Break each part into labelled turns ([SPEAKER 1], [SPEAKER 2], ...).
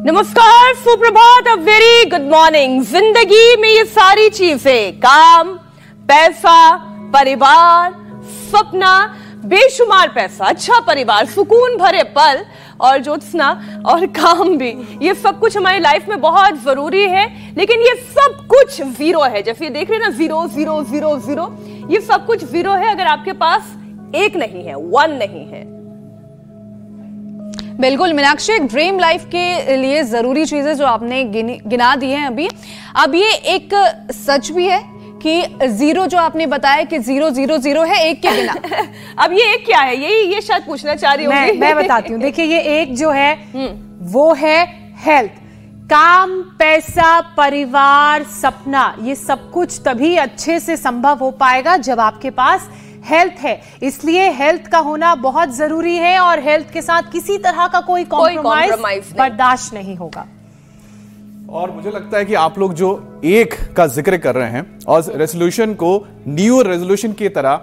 [SPEAKER 1] नमस्कार, सुप्रभात, a very good morning. जिंदगी में ये सारी चीजें, काम, पैसा, परिवार, सपना, बेशुमार पैसा, अच्छा परिवार, सुकून भरे पल और ज्योत्सना और काम भी, ये सब कुछ हमारी लाइफ में बहुत जरूरी है। लेकिन ये सब कुछ जीरो है। जैसे ये देख रहे हैं ना, जीरो जीरो जीरो जीरो, ये सब कुछ जीरो है अगर आपके पास एक नहीं है, वन नहीं है।
[SPEAKER 2] बिल्कुल मीनाक्षी, एक ड्रीम लाइफ के लिए जरूरी चीजें जो आपने गिना दी हैं अभी, अब ये एक सच भी है कि जीरो जो आपने बताया कि 000 है एक के बिना।
[SPEAKER 1] अब ये एक क्या है, ये शायद पूछना चाह रही हूँ।
[SPEAKER 3] मैं बताती हूँ। देखिए, ये एक जो है वो है हेल्थ। काम, पैसा, परिवार, सपना, ये सब कुछ तभी अच्छे से संभव हो पाएगा जब आपके पास हेल्थ है। इसलिए हेल्थ का होना बहुत जरूरी है और हेल्थ के साथ किसी तरह का कोई कॉम्प्रोमाइज बर्दाश्त नहीं होगा।
[SPEAKER 4] और मुझे लगता है कि आप लोग जो एक का जिक्र कर रहे हैं और रेजोल्यूशन को न्यू रेजोल्यूशन की तरह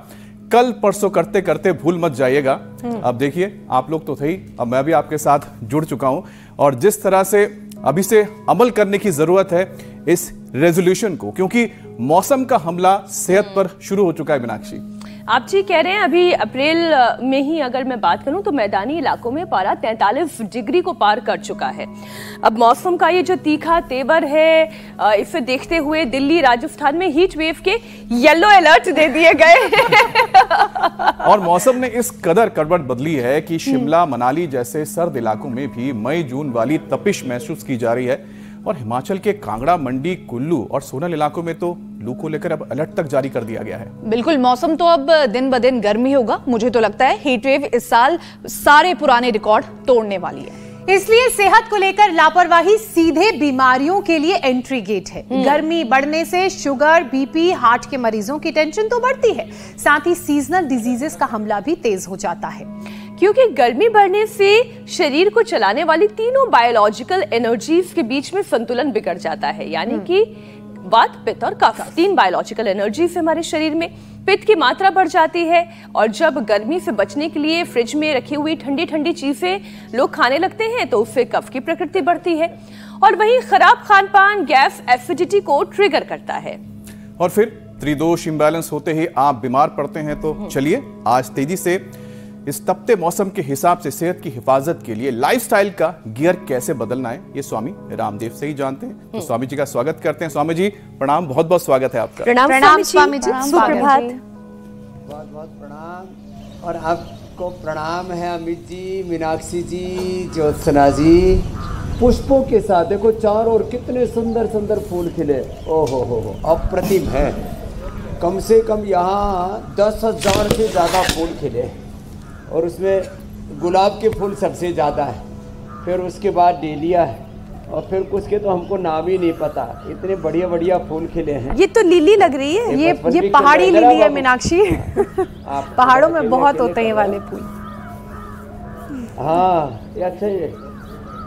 [SPEAKER 4] कल परसों करते करते भूल मत जाइएगा। अब देखिए, आप लोग तो थे ही, अब मैं भी आपके साथ जुड़ चुका हूं और जिस तरह से अभी से अमल करने की जरूरत है इस रेजोल्यूशन को, क्योंकि मौसम का हमला सेहत पर शुरू हो चुका है। मीनाक्षी,
[SPEAKER 1] आप जी कह रहे हैं अभी अप्रैल में ही अगर मैं बात करूं तो मैदानी इलाकों में पारा 43 डिग्री को पार कर चुका है। अब मौसम का ये जो तीखा तेवर है, इसे देखते हुए दिल्ली, राजस्थान में हीट वेव के येलो अलर्ट दे दिए गए।
[SPEAKER 4] और मौसम ने इस कदर करवट बदली है कि शिमला, मनाली जैसे सर्द इलाकों में भी मई जून वाली तपिश महसूस की जा रही है और हिमाचल के कांगड़ा, मंडी, कुल्लू और सोनल इलाकों में तो लू को लेकर अब अलर्ट तक जारी कर दिया गया है।
[SPEAKER 2] बिल्कुल, मौसम तो अब दिन ब दिन गर्मी होगा। मुझे तो लगता है हीट वेव इस साल सारे पुराने रिकॉर्ड तोड़ने वाली है।
[SPEAKER 3] इसलिए सेहत को लेकर लापरवाही सीधे बीमारियों के लिए एंट्री गेट है। गर्मी बढ़ने से शुगर, बीपी, हार्ट के मरीजों की टेंशन तो बढ़ती है, साथ ही सीजनल डिजीजेस का हमला भी तेज हो जाता है।
[SPEAKER 1] क्योंकि गर्मी बढ़ने से शरीर को चलाने वाली तीनों बायोलॉजिकल एनर्जीज के बीच में संतुलन बिगड़ जाता है। यानी कि वात, पित्त और कफ, 3 बायोलॉजिकल एनर्जीज हमारे शरीर में। पित्त की मात्रा बढ़ जाती है और जब गर्मी से बचने के लिए फ्रिज में रखी हुई ठंडी ठंडी चीजें लोग खाने लगते हैं तो उससे कफ की प्रकृति बढ़ती है और वहीं खराब खान पान गैस, एसिडिटी को ट्रिगर करता है
[SPEAKER 4] और फिर त्रिदोष इम्बैलेंस होते ही आप बीमार पड़ते हैं। तो चलिए आज तेजी से इस तपते मौसम के हिसाब से सेहत की हिफाजत के लिए लाइफस्टाइल का गियर कैसे बदलना है, ये स्वामी रामदेव से ही जानते हैं। तो स्वामी जी का स्वागत करते हैं। स्वामी जी प्रणाम, बहुत बहुत स्वागत है आपका।
[SPEAKER 1] प्रणाम स्वामी जी, सुप्रभात।
[SPEAKER 5] बहुत बहुत प्रणाम। और आपको प्रणाम है अमित जी, मीनाक्षी जी, ज्योत्सना जी। पुष्पों के साथ देखो चारों ओर कितने सुंदर सुंदर फूल खिले, ओहो हो, अप्रतिम है। कम से कम यहाँ 10,000 से ज़्यादा फूल खिले और उसमें गुलाब के फूल सबसे ज़्यादा है, फिर उसके बाद डेलिया है और फिर कुछ के तो हमको नाम ही नहीं पता, इतने बढ़िया बढ़िया फूल खिले हैं।
[SPEAKER 1] ये तो लिली लग रही है,
[SPEAKER 3] ये पहाड़ी लिली है मीनाक्षी। पहाड़ों में बहुत होते हैं ये वाले फूल।
[SPEAKER 5] हाँ, ये अच्छा है,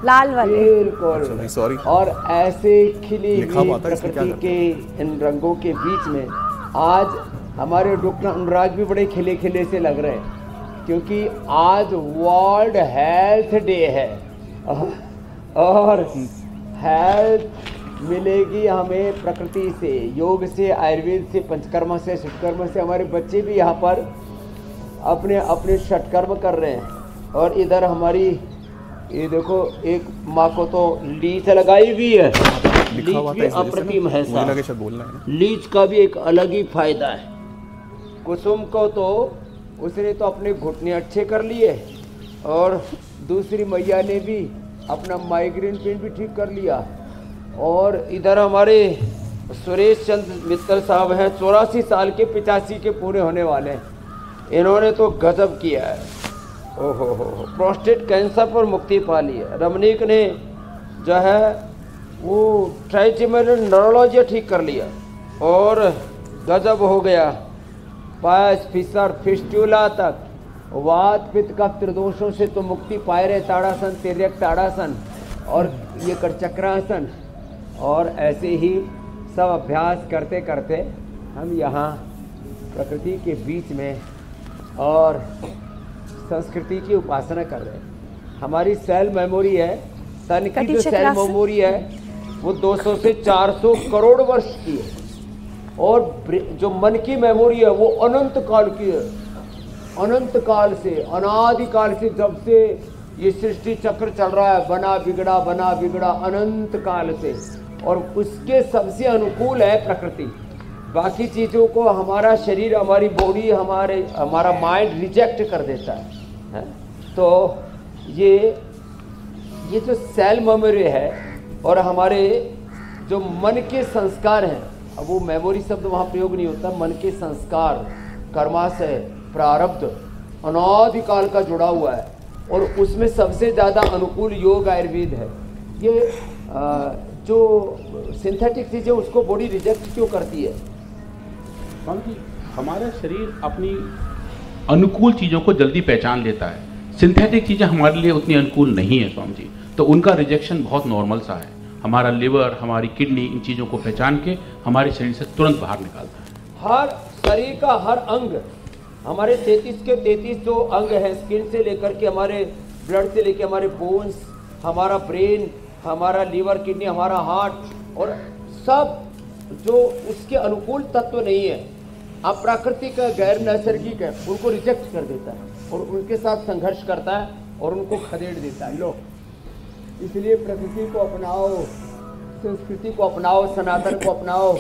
[SPEAKER 3] लाल वाले,
[SPEAKER 5] बिल्कुल।
[SPEAKER 4] सॉरी।
[SPEAKER 5] और ऐसे खिली हुई प्रकृति के इन रंगों के बीच में आज हमारे डॉक्टर अनुराग भी बड़े खिले खिले से लग रहे हैं, क्योंकि आज वर्ल्ड हेल्थ डे है और हेल्थ मिलेगी हमें प्रकृति से, योग से, आयुर्वेद से, पंचकर्म से, षटकर्म से। हमारे बच्चे भी यहाँ पर अपने अपने षटकर्म कर रहे हैं और इधर हमारी ये देखो, एक माँ को तो लीच लगाई हुई है। लीच भी अप्रतिम है साहब, लीच का भी एक अलग ही फायदा है। कुसुम को तो उसने तो अपने घुटने अच्छे कर लिए और दूसरी मैया ने भी अपना माइग्रेन पेन भी ठीक कर लिया। और इधर हमारे सुरेश चंद्र मित्तल साहब हैं, 84 साल के, 85 के पूरे होने वाले हैं। इन्होंने तो गजब किया है, ओहो हो, प्रोस्टेट कैंसर पर मुक्ति पा ली है। रमनीक ने जो है वो ट्राइजेमिनल न्यूरोलॉजी ठीक कर लिया और गजब हो गया। पायस, फिसर, फिस्टुला तक, वात, पित्त, कफ, त्रिदोषों से तो मुक्ति पाए रहे। ताड़ासन, तिर्यक ताड़ासन और ये करचक्रासन और ऐसे ही सब अभ्यास करते करते हम यहाँ प्रकृति के बीच में और संस्कृति की उपासना कर रहे हैं। हमारी सेल मेमोरी है सन की जो सेल मेमोरी है वो 200 से 400 करोड़ वर्ष की है, और जो मन की मेमोरी है वो अनंत काल की है। अनंत काल से, अनादि काल से, जब से ये सृष्टि चक्र चल रहा है, बना बिगड़ा अनंत काल से, और उसके सबसे अनुकूल है प्रकृति। बाकी चीज़ों को हमारा शरीर, हमारी बॉडी, हमारा माइंड रिजेक्ट कर देता है? तो ये जो सेल मेमोरी है और हमारे जो मन के संस्कार हैं, अब वो मेमोरी शब्द वहाँ प्रयोग नहीं होता, मन के संस्कार, कर्माशय, प्रारब्ध अनादि काल का जुड़ा हुआ है, और उसमें सबसे ज़्यादा अनुकूल योग आयुर्वेद है। ये जो सिंथेटिक चीज़ें उसको बॉडी रिजेक्ट क्यों करती है?
[SPEAKER 6] क्योंकि हमारा शरीर अपनी अनुकूल चीज़ों को जल्दी पहचान लेता है। सिंथेटिक चीज़ें हमारे लिए उतनी अनुकूल नहीं है स्वामी जी, तो उनका रिजेक्शन बहुत नॉर्मल सा है। हमारा लिवर, हमारी किडनी इन चीज़ों को पहचान के हमारे शरीर से तुरंत बाहर निकालता है।
[SPEAKER 5] हर शरीर का हर अंग, हमारे 33 के 33 जो अंग हैं, स्किन से लेकर के हमारे ब्लड से लेकर हमारे बोन्स, हमारा ब्रेन, हमारा लीवर, किडनी, हमारा हार्ट, और सब जो उसके अनुकूल तत्व नहीं है, अप्राकृतिक, गैर नैसर्गिक है, उनको रिजेक्ट कर देता है और उनके साथ संघर्ष करता है और उनको खदेड़ देता है। लो, इसलिए प्रकृति को अपनाओ, संस्कृति को अपनाओ, सनातन को अपनाओ।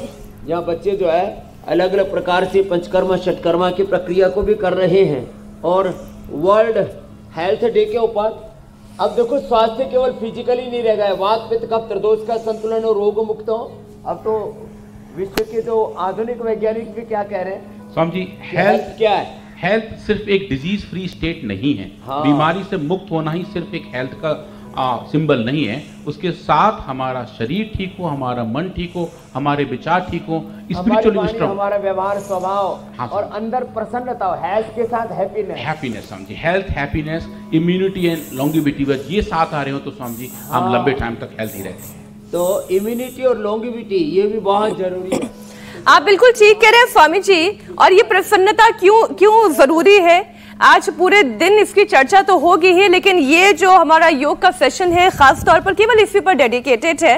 [SPEAKER 5] यहाँ बच्चे जो है अलग अलग प्रकार से पंचकर्मा षटकर्मा की प्रक्रिया को भी कर रहे हैं। और वर्ल्ड हेल्थ डे के ऊपर अब देखो, स्वास्थ्य केवल फिजिकली नहीं रह गया, वात पित्त कफ त्रिदोष का संतुलन और रोग मुक्त हो। अब तो विश्व के जो आधुनिक वैज्ञानिक भी क्या कह रहे हैं
[SPEAKER 6] स्वामी जी,
[SPEAKER 5] हेल्थ क्या है?
[SPEAKER 6] हेल्थ सिर्फ एक डिजीज फ्री स्टेट नहीं है।
[SPEAKER 5] हाँ।
[SPEAKER 6] बीमारी से मुक्त होना ही सिर्फ एक हेल्थ का सिंबल नहीं है, उसके साथ हमारा शरीर ठीक हो, हमारा मन ठीक हो, हमारे विचार ठीक हो, स्पिरिचुअली स्ट्रांग,
[SPEAKER 5] हमारा व्यवहार, स्वभाव,
[SPEAKER 6] हाँ,
[SPEAKER 5] और अंदर प्रसन्नता हो, हेल्थ के साथ happiness.
[SPEAKER 6] Happiness Swami ji, health, happiness, immunity and longevity, बस ये साथ आ रहे हो तो स्वामी जी हम लंबे टाइम तक हेल्थी रहते हैं।
[SPEAKER 5] तो इम्यूनिटी और लॉन्गिविटी ये भी बहुत जरूरी है।
[SPEAKER 1] आप बिल्कुल ठीक कह रहे हैं स्वामी जी। और ये प्रसन्नता क्यों जरूरी है, आज पूरे दिन इसकी चर्चा तो होगी ही, लेकिन ये जो हमारा योग का सेशन है खास तौर पर केवल इसी पर डेडिकेटेड है,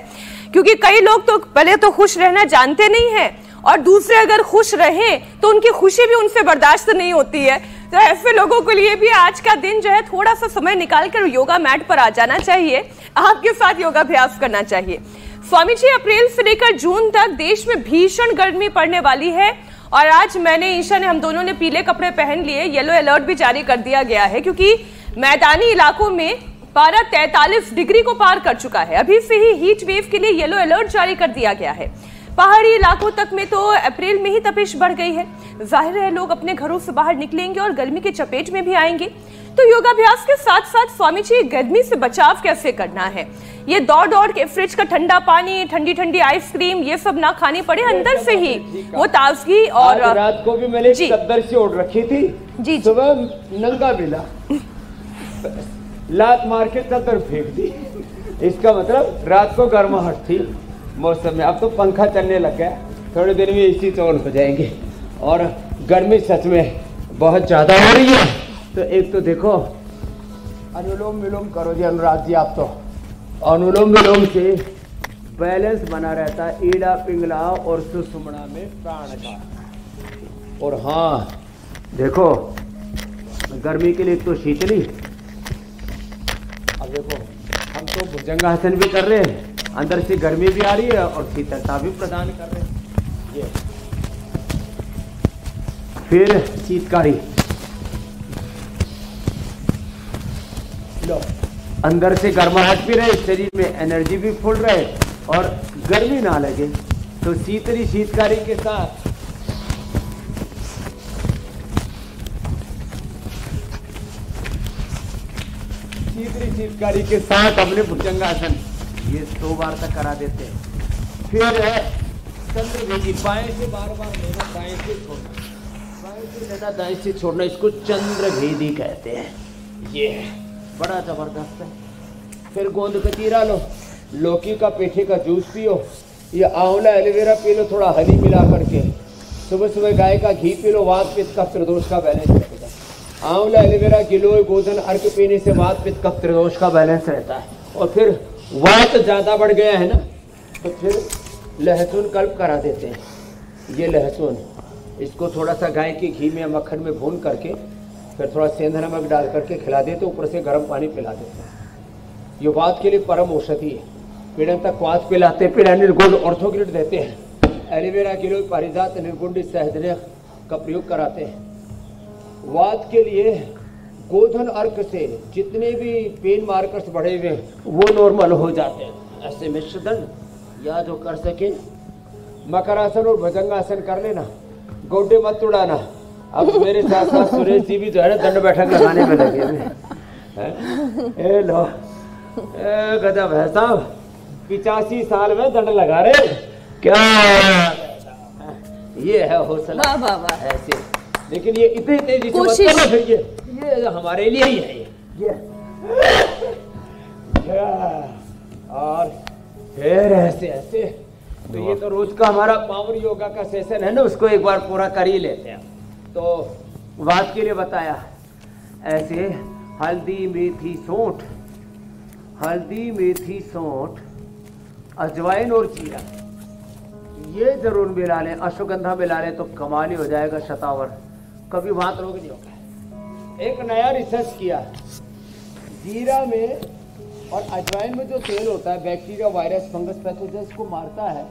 [SPEAKER 1] क्योंकि कई लोग तो पहले तो खुश रहना जानते नहीं है, और दूसरे अगर खुश रहें तो उनकी खुशी भी उनसे बर्दाश्त नहीं होती है। तो ऐसे लोगों के लिए भी आज का दिन जो है थोड़ा सा समय निकालकर योगा मैट पर आ जाना चाहिए, आपके साथ योगाभ्यास करना चाहिए। स्वामी जी, अप्रैल से लेकर जून तक देश में भीषण गर्मी पड़ने वाली है, और आज मैंने, ईशा ने, हम दोनों ने पीले कपड़े पहन लिए। येलो अलर्ट भी जारी कर दिया गया है, क्योंकि मैदानी इलाकों में पारा 43 डिग्री को पार कर चुका है। अभी से ही हीट वेव के लिए येलो अलर्ट जारी कर दिया गया है। पहाड़ी इलाकों तक में तो अप्रैल में ही तपिश बढ़ गई है। जाहिर है लोग अपने घरों से बाहर निकलेंगे और गर्मी की चपेट में भी आएंगे। तो योगाभ्यास के साथ साथ स्वामी जी, गर्मी से बचाव कैसे करना है? ये दौड़ के फ्रिज का ठंडा पानी, ठंडी ठंडी आइसक्रीम, ये सब ना खानी पड़े, अंदर से ही वो ताजगी। और
[SPEAKER 5] रात को भी मैंने चद्दर से ओढ़ रखी थी जी, सुबह नंगा मिला, लात मार के चद्दर फेंक दी। इसका मतलब रात को गर्माहट थी मौसम में। अब तो पंखा चलने लग गया, थोड़ी देर में एसी तो ऑन हो जाएंगे। और गर्मी सच में बहुत ज्यादा हो रही है। तो एक तो देखो, अनुलोम विलोम करो जी अनुराग जी। आप तो अनुलोम विलोम से बैलेंस बना रहता है ईड़ा पिंगला और सुषुम्ना में प्राण का। और हाँ देखो, गर्मी के लिए तो शीतली, अब देखो हम तो भुजंगासन भी कर रहे हैं, अंदर से गर्मी भी आ रही है और शीतलता भी प्रदान कर रहे हैं। ये फिर शीतकारी, लो, अंदर से गर्माहट भी रहे, शरीर में एनर्जी भी फुल रहे और गर्मी ना लगे। तो शीतली शीतकारी के साथ शीतकारी के साथ अपने भुजंगासन ये 100 बार तक करा देते हैं। फिर है चंद्रभेदी, बाएं से बार बार लेना, दाएं से छोड़ना, बाएं से लेना, दाएं से छोड़ना, इसको चंद्रभेदी कहते हैं। ये बड़ा जबरदस्त है। फिर गोंद कतीरा लो, लौकी का पेठे का जूस पियो, ये आंवला एलोवेरा पी लो, थोड़ा हनी मिला करके, सुबह सुबह गाय का घी पी लो, वात पित्त कफ त्रिदोष का बैलेंस रहेगा। आंवला एलोवेरा गिलोय गोधन अर्क पीने से वात पित्त कफ त्रिदोष का बैलेंस रहता है। और फिर वात ज्यादा बढ़ गया है ना, तो फिर लहसुन कल्प करा देते हैं। ये लहसुन, इसको थोड़ा सा गाय के घी में या मक्खन में भून करके फिर थोड़ा सेंधा नमक डाल करके खिला देते, ऊपर से गर्म पानी पिला देते हैं। ये वात के लिए परम औषधि है। पीड़न तक वात पिलाते, पीड़ा निर्गुण ऑर्थोग्रिड देते हैं। एलोवेरा गिलोय पारिजात निर्गुण सहजन का प्रयोग कराते हैं। वात के लिए गोधन अर्क से जितने भी पेन मार्कर्स बढ़े हुए हैं वो नॉर्मल हो जाते हैं। ऐसे मिश्रदंड या जो कर सके, मकरासन और भुजंगासन कर लेना, गोड्डे मत उड़ाना। अब मेरे साथ साथ सुरेश जी भी जो है ना दंड बैठक लगाने में लगे हुए। ए लो, गजब है साहब, 85 साल में दंड लगा रहे, क्या ये है हौसला।
[SPEAKER 1] वाह वाह वाह।
[SPEAKER 5] ऐसे, लेकिन ये इतनी तेजी से मत करना, फिर ये हमारे लिए ही है ये। और फिर ऐसे ऐसे, तो ये तो रोज का हमारा पावर योगा का सेशन है ना, उसको एक बार पूरा कर ही लेते हैं। तो वात के लिए बताया, ऐसे हल्दी मेथी सौंठ, हल्दी मेथी सौंठ, अजवाइन और जीरा, ये जरूर मिला लें। अश्वगंधा मिला लें तो कमाल ही हो जाएगा शतावर, कभी वात रोग नहीं होगा। एक नया रिसर्च किया, जीरा में और अजवाइन में जो तेल होता है बैक्टीरिया, वायरस, फंगस, पैथोजेंस को मारता है,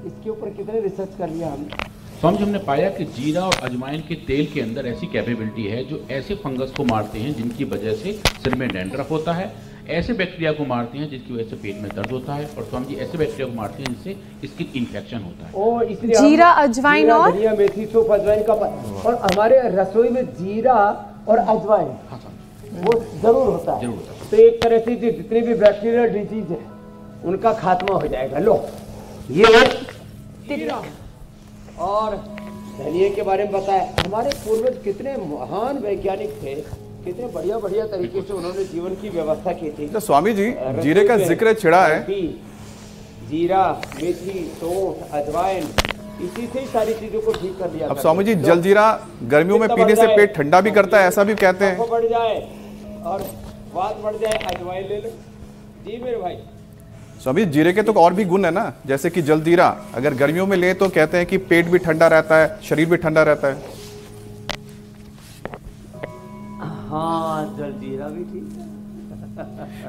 [SPEAKER 5] इसके ऊपर कितने रिसर्च कर लिया हमने।
[SPEAKER 6] स्वामी जी, हमने पाया कि जीरा और अजवाइन के तेल के अंदर ऐसी कैपेबिलिटी है जो ऐसे फंगस को मारते हैं जिनकी वजह से सिर में डैंड्रफ होता है, ऐसे बैक्टीरिया को मारते हैं जिसकी वजह से पेट में दर्द होता है, और स्वामी जी ऐसे बैक्टीरिया को मारते हैं जिससे स्किन इन्फेक्शन होता है।
[SPEAKER 5] ओ, इसलिए
[SPEAKER 3] जीरा, अजवाइन और
[SPEAKER 5] धनिया, मेथी, सौंफ, अजवाइन का और हमारे रसोई में जीरा और अजवाइन वो जरूर होता है। तो एक तरह से जितनी भी बैक्टीरियल डिजीज है उनका खात्मा हो जाएगा। लो, ये जीरा और धनिया के बारे में बताया। हमारे पूर्वज कितने महान वैज्ञानिक थे, कितने बढ़िया बढ़िया तरीके से उन्होंने जीवन की व्यवस्था की थी।
[SPEAKER 4] तो स्वामी जी, जीरे का जिक्र छिड़ा है।
[SPEAKER 5] जीरा, मेथी, सौंठ, अजवाइन, इसी से ही सारी चीजों को ठीक कर लिया।
[SPEAKER 4] अब स्वामी जी, जलजीरा गर्मियों में पीने से पेट ठंडा भी करता है, ऐसा भी कहते हैं।
[SPEAKER 5] बढ़ जाए और वात बढ़ जाए, अजवाइन ले लो। जी मेरे भाई।
[SPEAKER 4] स्वामी, जीरे के तो और भी गुण है ना, जैसे कि जलजीरा अगर गर्मियों में ले तो कहते हैं कि पेट भी ठंडा रहता है, शरीर भी ठंडा रहता है।
[SPEAKER 5] हाँ, जलजीरा भी ठीक।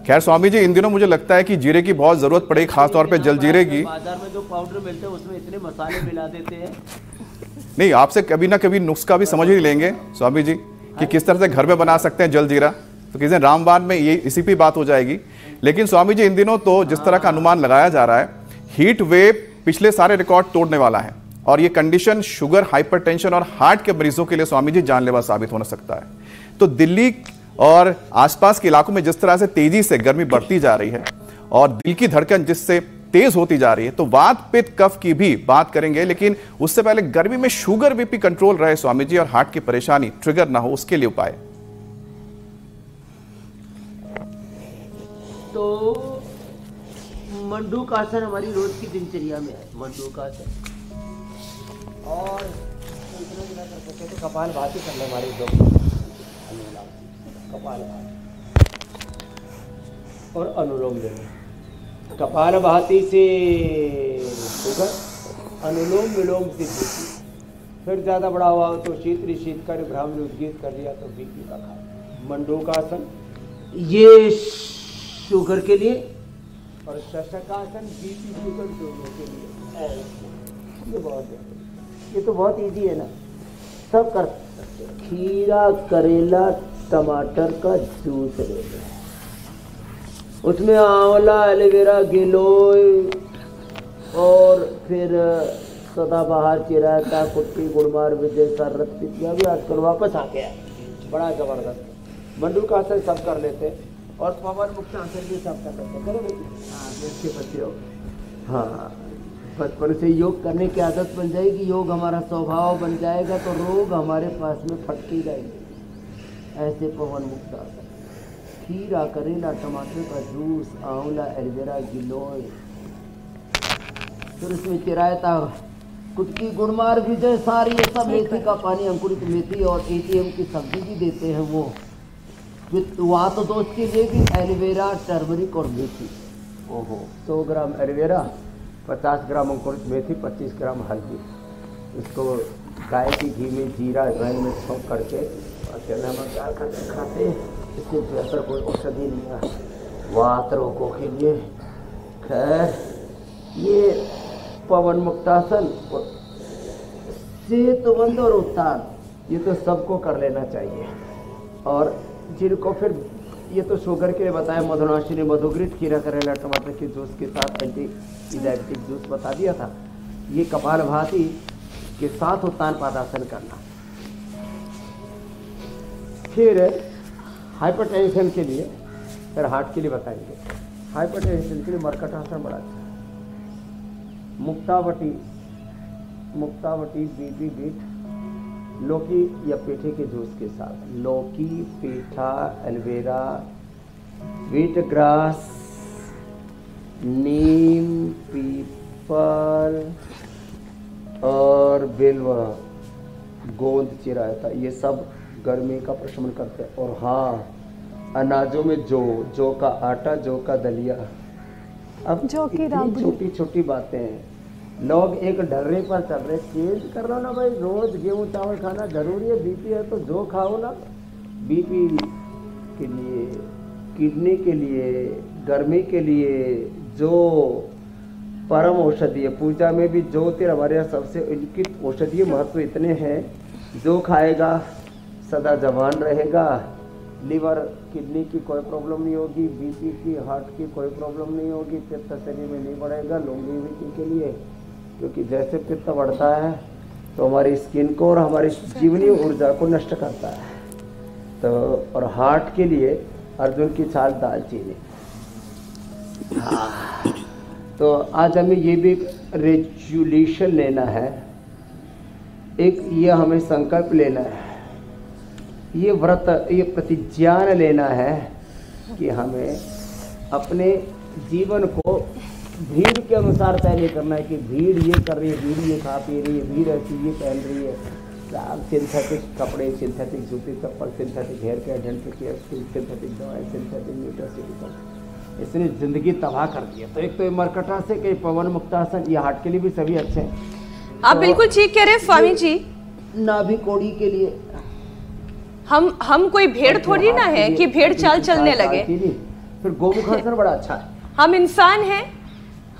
[SPEAKER 4] खैर स्वामी जी, इन दिनों मुझे लगता है कि जीरे की बहुत जरूरत पड़ेगी, खासतौर पे जलजीरे की।
[SPEAKER 5] बाजार में जो पाउडर मिलते हैं उसमें इतने मसाले मिला देते हैं।
[SPEAKER 4] नहीं, आपसे कभी ना कभी नुस्खा भी समझ ही लेंगे स्वामी जी कि किस तरह से घर में बना सकते हैं जलजीरा। तो किसी दिन रामबाण में ये इसी पे बात हो जाएगी। लेकिन स्वामी जी, इन दिनों तो जिस तरह का अनुमान लगाया जा रहा है, हीट वेव पिछले सारे रिकॉर्ड तोड़ने वाला है, और ये कंडीशन शुगर, हाइपरटेंशन और हार्ट के मरीजों के लिए स्वामी जी जानलेवा साबित हो सकता है। तो दिल्ली और आसपास के इलाकों में जिस तरह से तेजी से गर्मी बढ़ती जा रही है और दिल की धड़कन जिससे तेज होती जा रही है, तो वात, पित्त, कफ की भी बात करेंगे। लेकिन उससे पहले गर्मी में शुगर, बीपी कंट्रोल रहे स्वामी जी, और हार्ट की परेशानी ट्रिगर ना हो, उसके लिए उपाय।
[SPEAKER 5] तो मंडूक आसन हमारी रोज की दिनचर्या में है। मंडूक आसन और इतना कर सकते तो कपाल भाती कर ले हमारे जो कपाल और अनुलोम विलोम। कपाल भाती से शुगर, अनुलोम विलोम से बीपी, फिर ज्यादा बड़ा हुआ हो तो शीत कर ब्राह्मण उद्गीत कर लिया तो बीपी का खा। मंडूकासन ये शुगर के लिए, और शशकासन बीपी शुगर दोनों के लिए। ये तो बहुत इजी है ना, सब कर सकते। खीरा, करेला, टमाटर का जूस ले लें, उसमें आंवला, एलोवेरा, गिलोय और फिर सदाबहार, चिरायता, कुट्टी, गुड़मार, विजय, सररत, पितिया भी आजकल वापस आ गया, बड़ा जबरदस्त। मंडूकासन सब कर लेते हैं और पवन मुक्त आसन भी सब कर लेते हैं। करो बेटी, हाँ अच्छे बच्चे हो। हाँ, बचपन से योग करने की आदत बन जाएगी, योग हमारा स्वभाव बन जाएगा, तो रोग हमारे पास में फटके जाएंगे। ऐसे पवन मुक्त आसन, खीरा, करेला, टमाटर का जूस, आंवला, एलोवेरा, गिलोय, फिर उसमें चिरायता, कुटकी, गुड़मार, विजय, सारी ये सब मेथी का पानी, अंकुरित मेथी और ATM की सब्जी भी देते हैं वो। वात दोष के लिए भी एलोवेरा, टर्मरिक और मेथी ओहो 100 ग्राम एलोवेरा, 50 ग्राम अंकुरित मेथी, 25 ग्राम हल्दी, इसको गाय की घी में जीरा अजवाइन में छौंक करके और तेल नमक डाल करके खाते हैं। इससे बेहतर कोई औषधि नहीं है वात रोगों के लिए। खैर ये पवन मुक्तासन, सेतुबंध और उत्तान ये तो सबको कर लेना चाहिए। और जिनको फिर ये तो शुगर के लिए बताया, मधुनाशिनी, मधुग्रित, खीरा, करेला, टमाटर के जूस के साथ एंटी डायबिटिक जूस बता दिया था। ये कपालभाति के साथ उत्तान पादासन करना। फिर हाइपरटेंशन के लिए, फिर हार्ट के लिए बताएंगे। हाइपरटेंशन के लिए मरकटासन बड़ा अच्छा है। मुक्तावटी बीबी बीट, लौकी या पेठे के जूस के साथ, लौकी, पेठा, एलोवेरा, व्हीट ग्रास, नीम, पीपल और बिल्व, गोंद चिरायता, ये सब गर्मी का प्रशमन करते हैं। और हाँ, अनाजों में जौ का आटा, जौ का दलिया। अब
[SPEAKER 2] जौ की
[SPEAKER 5] इतनी
[SPEAKER 2] राबड़ी।
[SPEAKER 5] छोटी छोटी बातें हैं, लोग एक डर्रे पर चल रहे। चेंज कर लो ना भाई, रोज गेहूं चावल खाना जरूरी है। बीपी है तो जो खाओ ना, बीपी के लिए, किडनी के लिए, गर्मी के लिए जो परम औषधि है। पूजा में भी ज्योतिर हमारे यहाँ सबसे उनकी औषधीय महत्व इतने हैं। जो खाएगा सदा जवान रहेगा, लीवर किडनी की कोई प्रॉब्लम नहीं होगी, बीपी की, हार्ट की कोई प्रॉब्लम नहीं होगी, पित्त शरीर में नहीं बढ़ेगा। लॉन्गेविटी के लिए, क्योंकि जैसे पित्त बढ़ता है तो हमारी स्किन को और हमारी जीवनी ऊर्जा को नष्ट करता है। तो और हार्ट के लिए अर्जुन की छाल, दालचीनी। तो आज हमें ये भी रेजोल्यूशन लेना है, एक ये हमें संकल्प लेना है, ये व्रत, ये प्रतिज्ञान लेना है कि हमें अपने जीवन को भीड़ के अनुसार तय नहीं करना है कि भीड़ ये कर रही है, भीड़ ये खा पी रही है, भीड़ ऐसी ये पहन रही है, सिंथेटिक कपड़े, सिंथेटिक जूते चप्पल, synthetic hair care, dental care, synthetic दवाएं, सिंथेटिक न्यूट्रास्यूटिकल, इसने जिंदगी तबाह कर दी है। तो एक तो ये मरकटासन के पवन मुक्तासन, ये हार्ट के लिए भी सभी अच्छे हैं।
[SPEAKER 1] आप बिल्कुल ठीक कह रहे हैं स्वामी जी।
[SPEAKER 5] नाभि कोड़ी के लिए
[SPEAKER 1] हम कोई भेड़ थोड़ी ना है कि भेड़ चाल चलने लगे।
[SPEAKER 5] फिर गोमुखासन बड़ा अच्छा है।
[SPEAKER 1] हम इंसान हैं,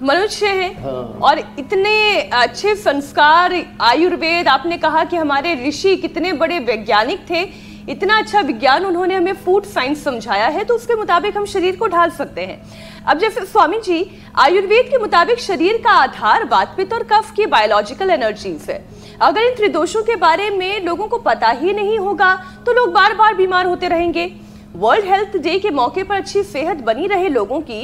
[SPEAKER 1] मनुष्य हैं।
[SPEAKER 5] हाँ।
[SPEAKER 1] और इतने अच्छे संस्कार, आयुर्वेद, आपने कहा कि हमारे ऋषि कितने बड़े वैज्ञानिक थे, इतना अच्छा विज्ञान उन्होंने हमें फूड साइंस समझाया है, तो उसके मुताबिक हम शरीर को ढाल सकते हैं। अब जैसे स्वामी जी, आयुर्वेद के मुताबिक शरीर का आधार वात, पित्त और कफ की बायोलॉजिकल एनर्जीज है। अगर इन त्रिदोषों के बारे में लोगों को पता ही नहीं होगा तो लोग बार बार बीमार होते रहेंगे। वर्ल्ड हेल्थ डे के मौके पर अच्छी सेहत बनी रहे लोगों की,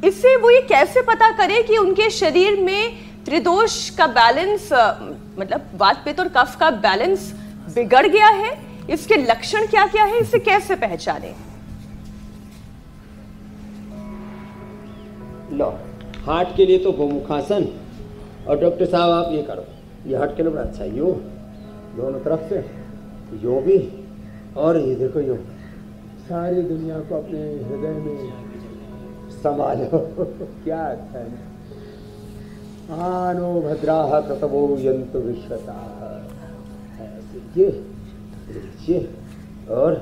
[SPEAKER 1] इससे वो ये कैसे पता करे कि उनके शरीर में त्रिदोष का बैलेंस, मतलब वात, पित्त और कफ का बैलेंस बिगड़ गया है? इसके लक्षण क्या क्या है, इसे कैसे पहचाने?
[SPEAKER 5] लो, हार्ट के लिए तो गोमुखासन, और डॉक्टर साहब आप ये करो, ये हार्ट के लिए बड़ा अच्छा है। यो दोनों तरफ से यो भी, और ये देखो यो, सारी दुनिया को अपने हृदय में संभालो। क्या अच्छा है। आनो भद्राः कृतवो यन्तु विश्वताः, ये और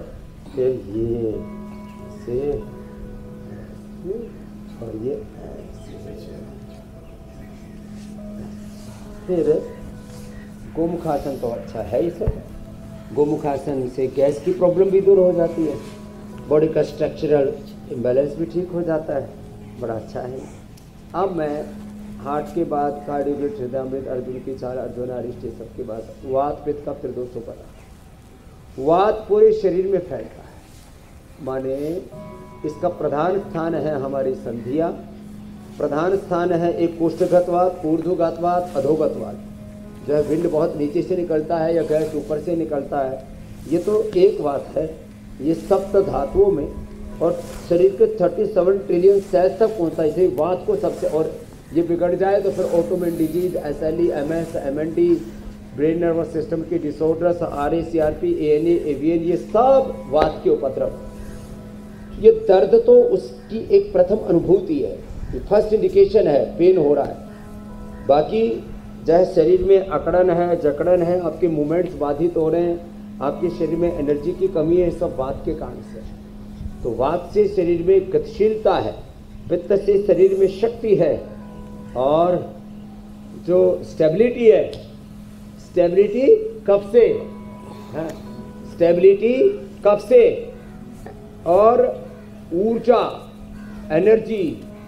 [SPEAKER 5] फिर ये से और ये फिर गोमुखासन तो अच्छा है ही सर। गोमुखासन से गैस की प्रॉब्लम भी दूर हो जाती है, बॉडी का स्ट्रक्चरल इम्बैलेंस भी ठीक हो जाता है, बड़ा अच्छा है। अब मैं हार्ट के बाद कार्डियोवेट, हृदयामृत, अर्जुन की छाल, अर्जुन अरिष्ट, सबके बाद वात, पित्त का त्रिदोषों पर। वात पूरे शरीर में फैलता है, माने इसका प्रधान स्थान है हमारी संधियां, प्रधान स्थान है एक कोष्ठगतवात, ऊर्ध्वगतवात, अधोगतवात। जो है विंड बहुत नीचे से निकलता है या गैस ऊपर से निकलता है, ये तो एक बात है। ये सप्त धातुओं में और शरीर के 37 ट्रिलियन सेल्स तक पहुँचता है, इसे वात को सबसे, और ये बिगड़ जाए तो फिर autoimmune disease, SLE, MS, MND, brain nervous system की disorders, RA, CRP, ANA, AVN, ये सब वात के उपद्रव। ये दर्द तो उसकी एक प्रथम अनुभूति है, फर्स्ट इंडिकेशन है पेन हो रहा है। बाकी चाहे शरीर में अकड़न है, जकड़न है, आपके मूवमेंट्स बाधित हो रहे हैं, आपके शरीर में एनर्जी की कमी है, सब वात के कारण से। तो वात से शरीर में गतिशीलता है, पित्त से शरीर में शक्ति है, और जो स्टेबिलिटी है, स्टेबिलिटी कफ से, स्टेबिलिटी कफ से, और ऊर्जा, एनर्जी,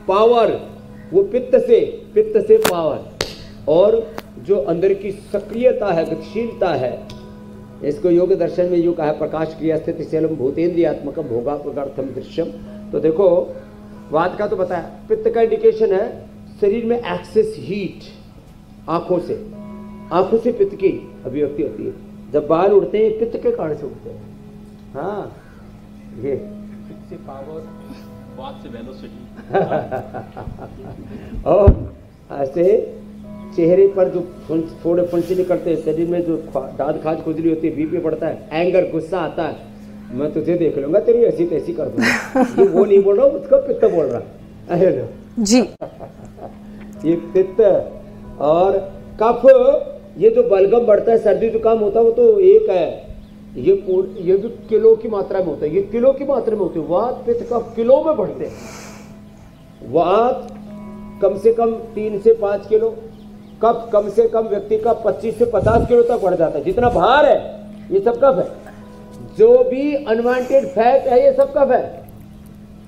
[SPEAKER 5] पावर वो पित्त से पावर, और जो अंदर की सक्रियता है, गतिशीलता है, इसको योग दर्शन में यूँ कहा है प्रकाश क्रिया स्थिति शैलम भूतेन्द्रियात्मक भोगात्मकर्थम दृश्यम। तो देखो वात का तो बताया, पित्त का इंडिकेशन है शरीर में एक्सेस हीट, आंखों से पित्त की अभिव्यक्ति होती है। जब बाल उड़ते हैं पित्त के कारण से उड़ते हैं। हाँ, ये
[SPEAKER 6] पित्त से पावर, वात से वेलोसिटी।
[SPEAKER 5] और ऐसे चेहरे पर जो थोड़े फुंसी निकलते हैं, शरीर में जो दाद खाज खुजली होती है, बीपी बढ़ता है, एंगर, गुस्सा आता है, मैं तुझे देख लूंगा, तेरी ऐसी तैसी कर दूंगा। ये वो नहीं बोल रहा हूँ, उसका पित्त बोल रहा है
[SPEAKER 3] जी।
[SPEAKER 5] ये पित्त और कफ, ये जो बलगम बढ़ता है, सर्दी जुकाम होता है, वो तो एक है, ये भी किलो की मात्रा में होता है, ये किलो की मात्रा में होती है। वात, पित्त, कफ किलो में बढ़ते हैं। वात कम से कम 3 से 5 किलो, कफ कम से कम व्यक्ति का 25 से 50 किलो तक बढ़ जाता है। जितना भार है ये सब कफ है, जो भी अनवांटेड फैट है ये सब कफ है।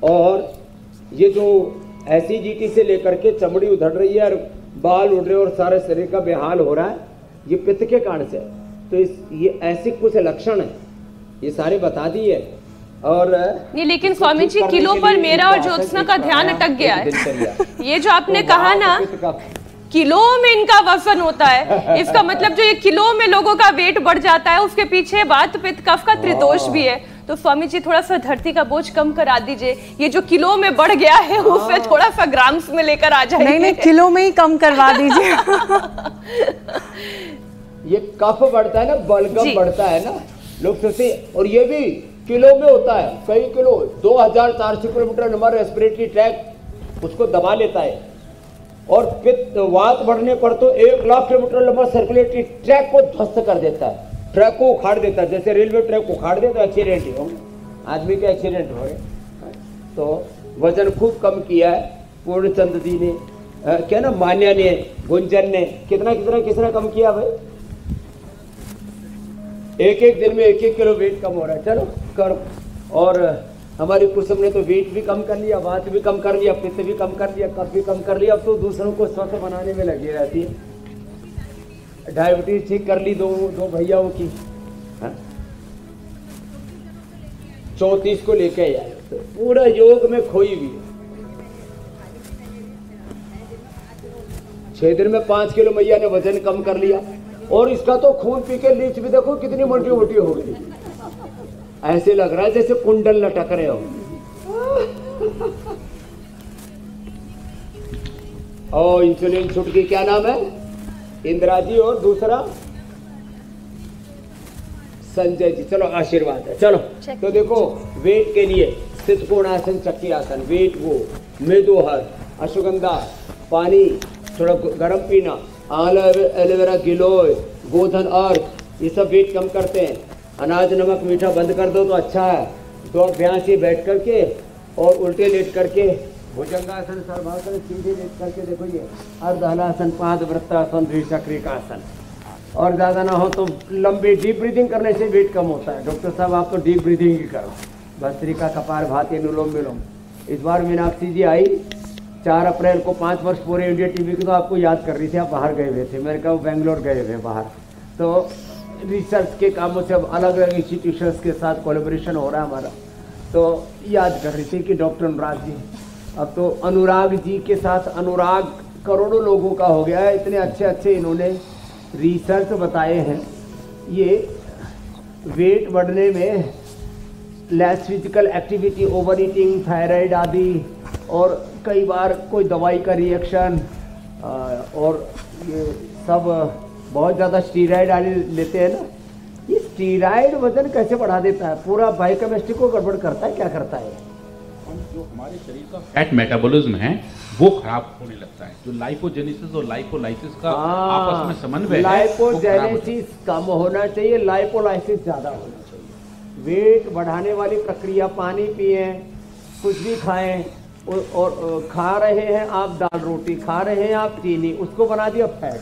[SPEAKER 5] और ये जो एसिडिटी से लेकर के चमड़ी उधड़ रही है और बाल उड़ रहे हैं और सारे शरीर का बेहाल हो रहा है, ये पित्त के कारण से। तो ये ऐसे कुछ लक्षण है, ये सारे बता दिए। और
[SPEAKER 1] नहीं, लेकिन स्वामी जी किलो पर मेरा और ज्योत्सना का ध्यान अटक गया है। ये जो आपने कहा ना किलो में इनका वजन होता है, इसका मतलब जो ये किलो में लोगों का वेट बढ़ जाता है, उसके पीछे वात, पित्त, कफ का त्रिदोष भी है। तो स्वामी जी थोड़ा सा धरती का बोझ कम करा दीजिए, ये जो किलो में बढ़ गया है उसे थोड़ा सा ग्राम्स में लेकर आ जाइए।
[SPEAKER 3] नहीं, किलो में ही कम करवा दीजिए।
[SPEAKER 5] ये कफ बढ़ता है ना, बलगम बढ़ता है ना, लोग सोचते, और ये भी किलो में होता है, कई kilo, 2400 kilometre number respiratory tract उसको दबा लेता है। और पित्त, वात बढ़ने पर तो 1 लाख किलोमीटर लंबा सर्कुलेटरी ट्रैक को ध्वस्त कर देता है, ट्रैक को उखाड़ देता है, जैसे रेलवे ट्रैक को उखाड़ देता है, एक्सीडेंट ही हो, आदमी का एक्सीडेंट हो गए। तो वजन खूब कम किया है पूर्णचंद जी ने, क्या ना, मान्या ने, गुंजन ने, कितना कम किया भाई, एक दिन में 1 किलो वेट कम हो रहा है। चलो करो। और हमारी कुसुम ने तो वेट भी कम कर लिया, वात भी कम कर लिया, पित्त भी कम कर लिया, कफ भी कम कर लिया। अब तो दूसरों को स्वस्थ बनाने में लगी रहती है। डायबिटीज ठीक कर ली दो भैयाओं की, 34 को लेके आए, तो पूरा योग में खोई हुई है। 6 दिन में 5 किलो मैया ने वजन कम कर लिया। और इसका तो खून पी के लीच भी देखो कितनी मोटी मोटी हो गई, ऐसे लग रहा है जैसे कुंडल लटक रहे हो। और इंसुलिन छूट की, क्या नाम है, इंदिरा जी, और दूसरा संजय जी। चलो आशीर्वाद है। चलो तो देखो, वेट के लिए स्थित कोणासन, चक्की आसन, वेट वो, मृदुहर, अश्वगंधा, पानी थोड़ा गर्म पीना, एलोवेरा, गिलोय, गोधन अर्क, ये सब वेट कम करते हैं। अनाज, नमक, मीठा बंद कर दो तो अच्छा है। तो अभ्यास ही बैठ करके और उल्टे लेट करके, भुजंगासन, सर्वासन, सीधे लेट करके देखो, ये अर्धहलासन, पाद वृत्तासन, द्विचक्रिकासन। और ज़्यादा ना हो तो लंबी डीप ब्रीदिंग करने से वेट कम होता है। डॉक्टर साहब आप तो डीप ब्रीदिंग ही करो, भस्त्रिका, कपाल भाती, अनुलोम विलोम। इस बार मीनाक्षी जी आई 4 अप्रैल को, 5 वर्ष पूरे इंडिया टीवी की, तो आपको याद कर रही थी, आप बाहर गए हुए थे। मैंने कहा वो बेंगलोर गए हुए बाहर, तो रिसर्च के कामों से अब अलग अलग इंस्टीट्यूशंस के साथ कोलैबोरेशन हो रहा है हमारा। तो याद कर रही थी कि डॉक्टर अनुराग जी, अब तो अनुराग जी के साथ अनुराग करोड़ों लोगों का हो गया है। इतने अच्छे अच्छे इन्होंने रिसर्च बताए हैं। ये वेट बढ़ने में less physical activity, over eating, thyroid आदि, और कई बार कोई दवाई का रिएक्शन, और ये सब बहुत ज़्यादा स्टीराइड आदि लेते हैं ना। ये स्टीराइड वजन कैसे बढ़ा देता है, पूरा बायोकेमिस्ट्री को गड़बड़ करता है, क्या करता है?
[SPEAKER 6] जो हमारे शरीर का फैट मेटाबॉलिज्म है वो खराब होने लगता है। जो लाइपोजेनेसिस और लाइपोलाइसिस का आपस में समन्वय है,
[SPEAKER 5] लाइपोजेनेसिस कम होना चाहिए, लाइपोलाइसिस ज्यादा होना चाहिए। वेट बढ़ाने वाली प्रक्रिया, पानी पिए, कुछ भी खाएं और खा रहे हैं आप दाल रोटी, खा रहे हैं आप चीनी, उसको बना दिया फैट।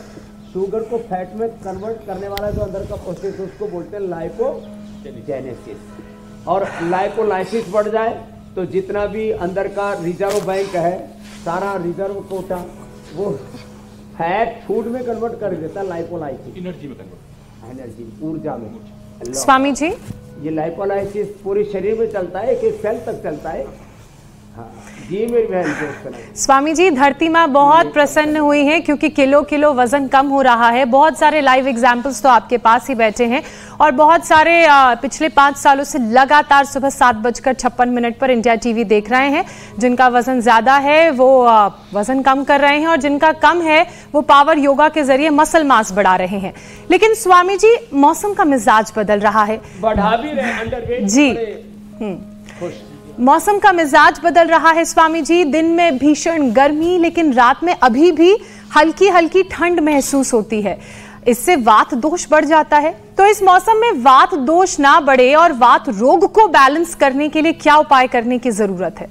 [SPEAKER 5] शुगर को फैट में कन्वर्ट करने वाला जो अंदर का प्रोसेस उसको बोलते हैं लाइपोजेनेसिस। और लाइपोलाइसिस बढ़ जाए तो जितना भी अंदर का रिजर्व बैंक है, सारा रिजर्व कोटा वो फैट फूड में कन्वर्ट कर देता है। लाइपोलाइसिस
[SPEAKER 6] एनर्जी में कन्वर्ट,
[SPEAKER 5] एनर्जी, ऊर्जा में।
[SPEAKER 3] स्वामी जी,
[SPEAKER 5] ये लाइपोलाइसिस पूरे शरीर में चलता है, एक एक सेल तक चलता है। हाँ जी मेरी बहन।
[SPEAKER 3] स्वामी जी, धरती माँ बहुत प्रसन्न हुई हैं क्योंकि किलो किलो वजन कम हो रहा है। बहुत सारे लाइव एग्जाम्पल्स तो आपके पास ही बैठे हैं और बहुत सारे पिछले 5 सालों से लगातार सुबह 7:56 पर इंडिया टीवी देख रहे हैं। जिनका वजन ज्यादा है वो वजन कम कर रहे हैं और जिनका कम है वो पावर योगा के जरिए मसल मास बढ़ा रहे हैं। लेकिन स्वामी जी, मौसम का मिजाज बदल रहा है,
[SPEAKER 5] बढ़ा भी रहे अंडरवेट
[SPEAKER 3] जी।
[SPEAKER 5] खुश
[SPEAKER 3] मौसम का मिजाज बदल रहा है स्वामी जी। दिन में भीषण गर्मी, लेकिन रात में अभी भी हल्की हल्की ठंड महसूस होती है। इससे वात दोष बढ़ जाता है। तो इस मौसम में वात दोष ना बढ़े और वात रोग को बैलेंस करने के लिए क्या उपाय करने की जरूरत है?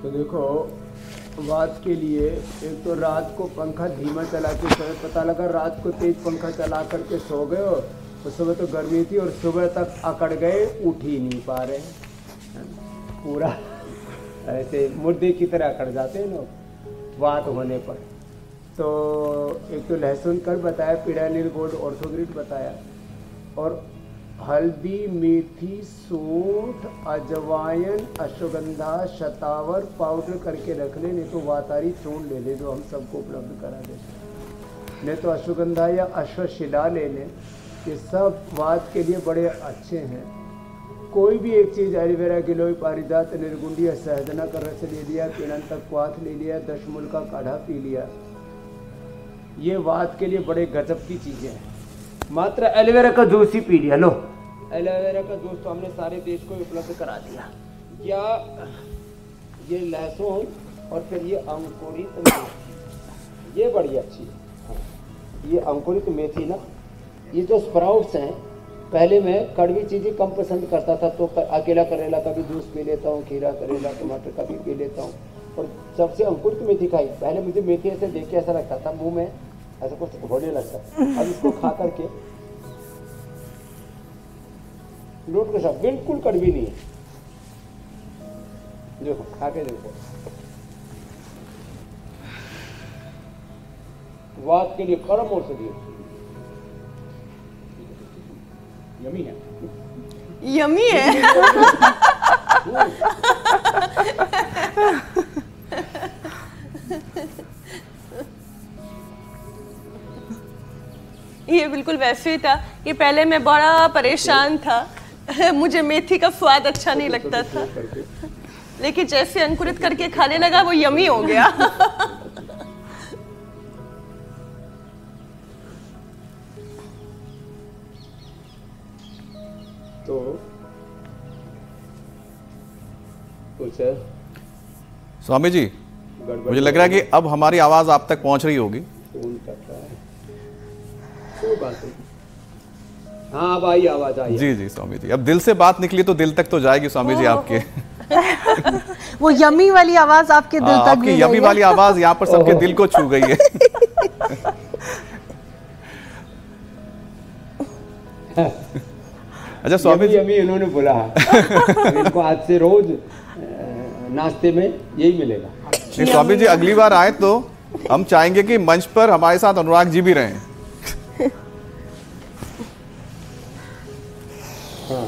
[SPEAKER 5] तो देखो, वात के लिए एक तो रात को पंखा धीमा चला के सोए। पता लगा रात को तेज पंखा चला करके सो गए हो, तो सुबह तो गर्मी थी और सुबह तक अकड़ गए, उठ ही नहीं पा रहे, पूरा ऐसे मुर्दे की तरह अकड़ जाते हैं लोग वात होने पर। तो एक तो लहसुन कर बताया, पीड़ानिल गोल्ड ऑर्थोग्रिड बताया, और हल्दी, मेथी, सूंठ, अजवाइन, अश्वगंधा, शतावर पाउडर करके रख ले, नहीं तो वातारी चूर्ण ले ले जो हम सबको उपलब्ध करा देते, नहीं तो अश्वगंधा या अश्वशिला ले लें। ये सब वात के लिए बड़े अच्छे हैं। कोई भी एक चीज़, एलोवेरा, गिलोय, पारिजात, निर्गुंडी या सहजना का रस ले लिया, किणंतक क्वाथ ले लिया, दशमूल का काढ़ा पी लिया, ये वात के लिए बड़े गजब की चीज़ें हैं। मात्र एलोवेरा का जूस ही पी लिया। लो, एलोवेरा का जूस तो हमने सारे देश को उपलब्ध करा दिया। या ये लहसुन और फिर ये अंकुरित मेथी, ये बड़ी अच्छी है। ये अंकुरित मेथी ना, ये जो स्प्राउट्स हैं, पहले मैं कड़वी चीज़ें कम पसंद करता था, तो अकेला करेला का भी जूस पी लेता हूँ, खीरा, करेला, टमाटर का भी पी लेता हूँ। और सबसे अंकुरित मेथी खाई। पहले मुझे मेथी ऐसे देख के ऐसा लगता था, मुंह में ऐसा कुछ होने लगता। अब इसको खा करके लोट के साथ बिल्कुल कड़वी नहीं है। देखो, खा के देखो, वात के लिए परम औषधि है।
[SPEAKER 6] यमी है,
[SPEAKER 1] यमी है। ये बिल्कुल वैसे ही था कि पहले मैं बड़ा परेशान था, मुझे मेथी का स्वाद अच्छा नहीं लगता था, लेकिन जैसे अंकुरित करके खाने लगा वो यमी हो गया।
[SPEAKER 5] तो कुछ
[SPEAKER 4] स्वामी जी, मुझे लग रहा है कि अब हमारी आवाज आप तक पहुंच रही होगी।
[SPEAKER 5] फोन करता है, कोई बात नहीं। हाँ, अब आई आवाज आई।
[SPEAKER 4] जी जी स्वामी जी, अब दिल से बात निकली तो दिल तक तो जाएगी स्वामी जी आपके।
[SPEAKER 3] वो यमी वाली आवाज आपके दिल तक
[SPEAKER 4] आपकी यमी वाली आवाज यहाँ पर सबके दिल को छू गई है। अच्छा स्वामी जी,
[SPEAKER 5] यमी इन्होंने बोला इनको आज से रोज नाश्ते में यही मिलेगा।
[SPEAKER 4] नहीं स्वामी जी, अगली बार आए तो हम चाहेंगे कि मंच पर हमारे साथ अनुराग जी भी रहें।
[SPEAKER 5] हाँ।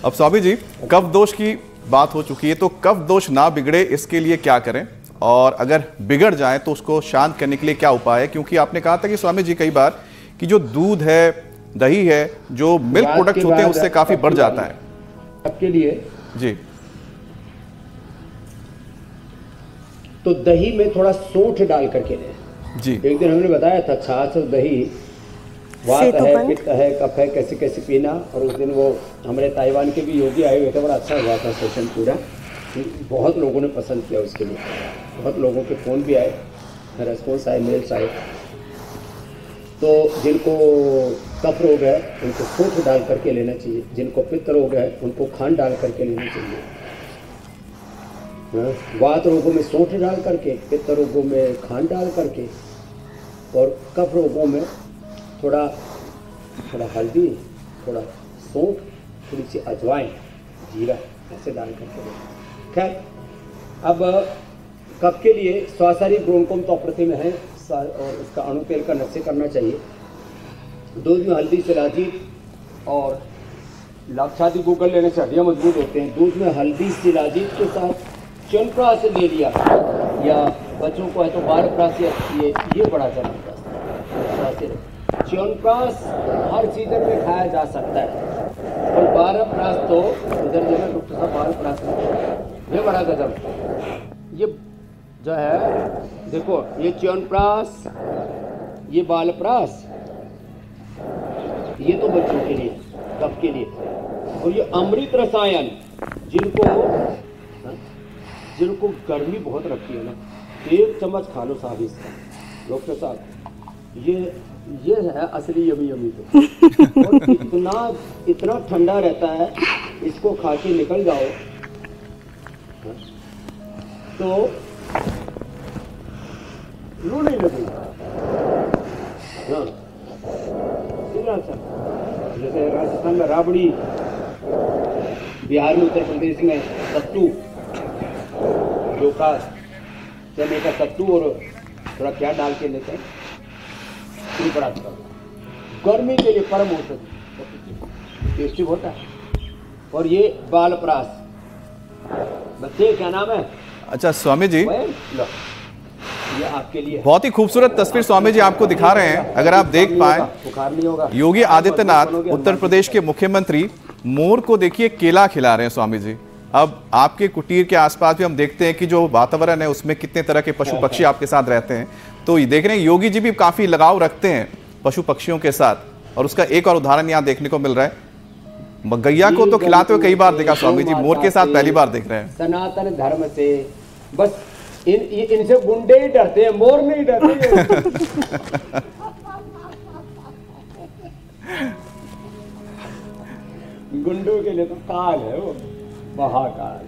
[SPEAKER 4] अब स्वामी जी, कफ दोष की बात हो चुकी है, तो कफ दोष ना बिगड़े इसके लिए क्या करें, और अगर बिगड़ जाए तो उसको शांत करने के लिए क्या उपाय है? क्योंकि आपने कहा था कि स्वामी जी कई बार कि जो दूध है, दही है, जो मिल्क प्रोडक्ट्स होते हैं उससे काफी बढ़ जाता है।
[SPEAKER 5] आपके लिए
[SPEAKER 4] जी,
[SPEAKER 5] तो दही में थोड़ा सौंठ डाल करके दें।
[SPEAKER 4] जी,
[SPEAKER 5] एक दिन हमने बताया था, छाछ और दही वात है, पित्त है, कफ है, कैसे कैसे पीना। और उस दिन वो हमारे ताइवान के भी योगी आए हुए थे, बड़ा अच्छा हुआ था सेशन पूरा, बहुत लोगों ने पसंद किया उसके लिए, बहुत लोगों के फ़ोन भी आए, रेस्पॉन्स आए, मेल्स आए। तो जिनको कफ रोग है उनको सूंठ डाल करके लेना चाहिए, जिनको पित्त रोग है उनको खांड डाल करके लेना चाहिए। वात रोगों में सूंठ डाल करके, पित्त रोगों में खांड डाल करके, और कफ रोगों में थोड़ा हल्दी, थोड़ा सूंठ, थोड़ी सी अजवाइन, जीरा ऐसे डाल करके। खैर, अब कफ के लिए स्वासारी ब्रोंकोम तो अप्रतिम है और उसका अणु तेल का नस्य करना चाहिए। दूध में हल्दी, शिलाजीत और लाक्षादि गूगल लेने से हड्डियाँ मजबूत होते हैं। दूध में हल्दी, शिलाजीत के साथ च्यवनप्राश ले लिया, या बच्चों को है तो बालप्राश, ये बड़ा जबरदस्त है। च्यवनप्राश हर सीजन में खाया जा सकता है, और बालप्राश तो इधर जो है डॉक्टर साहब बालप्राश ये बड़ा गजब। ये जो है देखो, ये च्यवनप्राश, ये बालप्राश, ये तो बच्चों के लिए, कफ के लिए। और ये अमृत रसायन, जिनको गर्मी बहुत रखती है ना, 1 चम्मच खा लो साहब इसका डॉक्टर साहब, ये है असली यमी यमी। तो और इतना ठंडा रहता है, इसको खा के निकल जाओ तो लू नहीं लगेगा। हाँ, जैसे राजस्थान में राबड़ी, बिहार में, उत्तर प्रदेश में सत्तू, चोखा, चने का सत्तू और थोड़ा क्या डाल के लेते हैं, बड़ा गर्मी के लिए परम औषधि, टेस्टी होता है। और ये बालप्राश, बच्चे क्या नाम है?
[SPEAKER 4] अच्छा स्वामी जी,
[SPEAKER 5] ये आपके लिए
[SPEAKER 4] बहुत ही खूबसूरत तस्वीर स्वामी जी आपको दिखा रहे हैं। अगर आप देख पाए,
[SPEAKER 5] बुखार नहीं होगा।
[SPEAKER 4] योगी आदित्यनाथ उत्तर प्रदेश के मुख्यमंत्री मोर को देखिए केला खिला रहे हैं स्वामी जी। अब आपके कुटीर के आसपास भी हम देखते हैं कि जो वातावरण है उसमें कितने तरह के पशु पक्षी आपके साथ रहते हैं, तो ये देख रहे हैं योगी जी भी काफी लगाव रखते हैं पशु पक्षियों के साथ, और उसका एक और उदाहरण यहाँ देखने को मिल रहा है। गैया को तो खिलाते हुए कई बार देखा स्वामी जी, मोर के साथ पहली बार देख रहे हैं।
[SPEAKER 5] सनातन धर्म से बस इनसे गुंडे ही डरते हैं, मोर नहीं डरते। गुंडों के लिए तो काल है वो, महाकाल,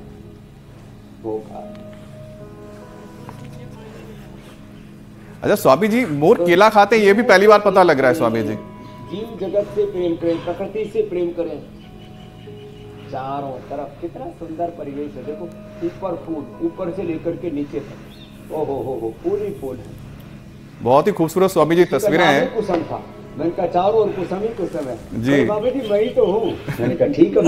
[SPEAKER 5] वो काल।
[SPEAKER 4] अच्छा स्वामी जी, मोर केला खाते हैं ये भी पहली बार पता लग रहा है स्वामी जी।
[SPEAKER 5] जीव जगत से प्रेम करें, प्रकृति से प्रेम करें, चारों तरफ कितना सुंदर परिवेश है। देखो ऊपर फूल, ऊपर से लेकर के नीचे तक, ओहो फूल ही फूल है।
[SPEAKER 4] बहुत ही खूबसूरत स्वामी जी तस्वीरें हैं।
[SPEAKER 5] कुसुम था, मैंने कहा चारों और कुसुम ही कुसुम है
[SPEAKER 4] जी।
[SPEAKER 5] बाबा जी मैं ही तो हूँ, मैंने कहा ठीक है।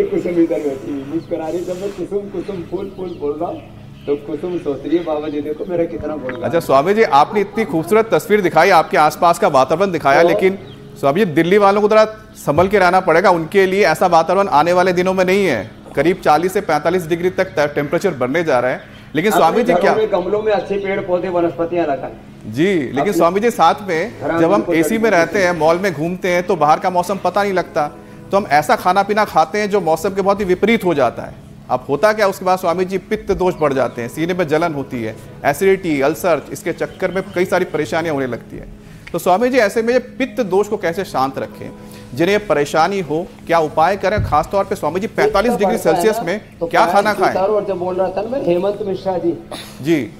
[SPEAKER 5] कुसुम इधर बैठी मुस्कुरा रही, जब मैं कुसुम कुसुम फूल फूल बोल रहा हूँ तो कुसुम सोच रही है बाबा जी देखो मेरा कितना बोल रहा है।
[SPEAKER 4] अच्छा स्वामी जी, आपने इतनी खूबसूरत तस्वीर दिखाई, आपके आसपास का वातावरण दिखाया, लेकिन स्वामी जी दिल्ली वालों को थोड़ा संभल के रहना पड़ेगा। उनके लिए ऐसा वातावरण आने वाले दिनों में नहीं है। करीब 40 से 45 डिग्री तक टेम्परेचर बढ़ने जा रहा है। लेकिन स्वामी जी क्या
[SPEAKER 5] गमलों में अच्छे पेड़ पौधे वनस्पतियां लगाएं
[SPEAKER 4] जी, लेकिन स्वामी जी साथ में जब हम एसी में रहते हैं, मॉल में घूमते हैं, तो बाहर का मौसम पता नहीं लगता, तो हम ऐसा खाना पीना खाते हैं जो मौसम के बहुत ही विपरीत हो जाता है। अब होता क्या, उसके बाद स्वामी जी पित्त दोष बढ़ जाते हैं, सीने में जलन होती है, एसिडिटी, अल्सर, इसके चक्कर में कई सारी परेशानियां होने लगती है। तो स्वामी जी ऐसे में ये पित्त दोष को कैसे शांत रखें, जिन्हें परेशानी हो, क्या उपाय करें? खासतौर पे स्वामी जी 45 डिग्री सेल्सियस में
[SPEAKER 5] तो
[SPEAKER 4] क्या खाना खाएं?
[SPEAKER 5] और जब बोल रहा था ना मैं, हेमंत मिश्रा जी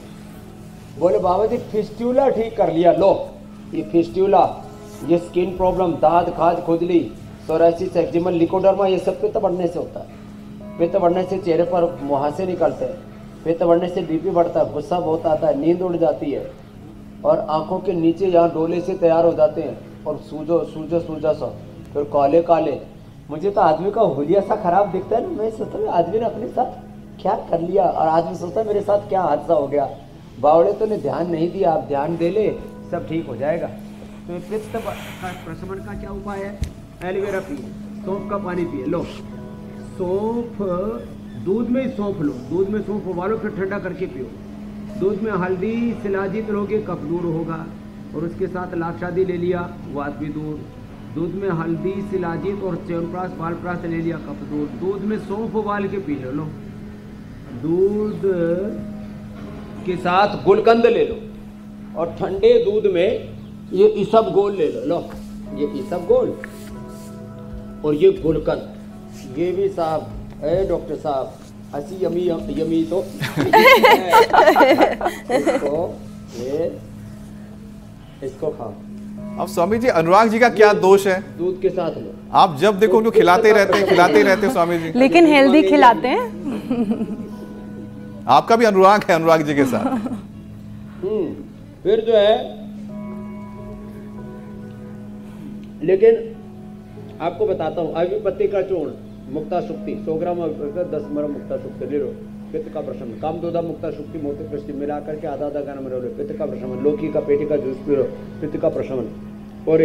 [SPEAKER 5] बोले बाबा जी फिस्ट्यूला ठीक कर लिया। लो ये फिस्ट्यूला, ये स्किन प्रॉब्लम, दाद खाज खुजली, सोराइसिस, एक्जिमा, लिकोडर्मा, ये सब पित्त बढ़ने से होता है। पित्त बढ़ने से चेहरे पर मुहासे निकलते हैं, पित्त बढ़ने से बीपी बढ़ता है, गुस्सा बहुत आता है, नींद उड़ जाती है, और आंखों के नीचे यहाँ डोले से तैयार हो जाते हैं, और सूजा सा, फिर काले काले। मुझे तो आदमी का हुलिया सा खराब दिखता है ना, मैं सोचता हूँ आदमी ने अपने साथ क्या कर लिया, और आदमी सोचता है मेरे साथ क्या हादसा हो गया। बावड़े तो ने ध्यान नहीं दिया, आप ध्यान दे ले सब ठीक हो जाएगा। तो पित्त प्रशमन का क्या उपाय है? एलोवेरा पिए, सौंफ का पानी पिए। लो सौंफ, दूध में सौंफ लो, दूध में सौंफ उबालो, फिर ठंडा करके पियो। दूध में हल्दी, शिलाजीत लोगे कफ दूर होगा। और उसके साथ लाक्षादी ले लिया, वात भी दूर। दूध में हल्दी, शिलाजीत और च्यवनप्राश, बालप्राश ले लिया, कफ दूर। दूध में सौंफ उबाल के पी लो। दूध के साथ गुलकंद ले लो और ठंडे दूध में ये इसबगोल ले लो। ये इसबगोल और ये गुलकंद, ये भी साहब है डॉक्टर साहब, हंसी यमी यमी तो इसको खाओ।
[SPEAKER 4] अब स्वामी जी, अनुराग जी का क्या दोष है?
[SPEAKER 5] दूध के साथ लो।
[SPEAKER 4] आप जब देखो उनको खिलाते रहते स्वामी जी,
[SPEAKER 3] लेकिन हेल्दी खिलाते हैं।
[SPEAKER 4] आपका भी अनुराग है अनुराग जी के साथ।
[SPEAKER 5] फिर जो है, लेकिन आपको बताता हूँ, अभी पत्ती का चूर्ण, मुक्ता शुक्ति 100 ग्राम 10 ग्राम मुक्ता शुक्ति ले लो। पित्त का प्रशमन, कामदोदा मुक्ता शुक्ति मोती पृष्टि मिला करके आधा ग्राम ले लो। पित्त का प्रशमन, लौकी का पेटी का जूस पी लो, पित्त का प्रशमन। और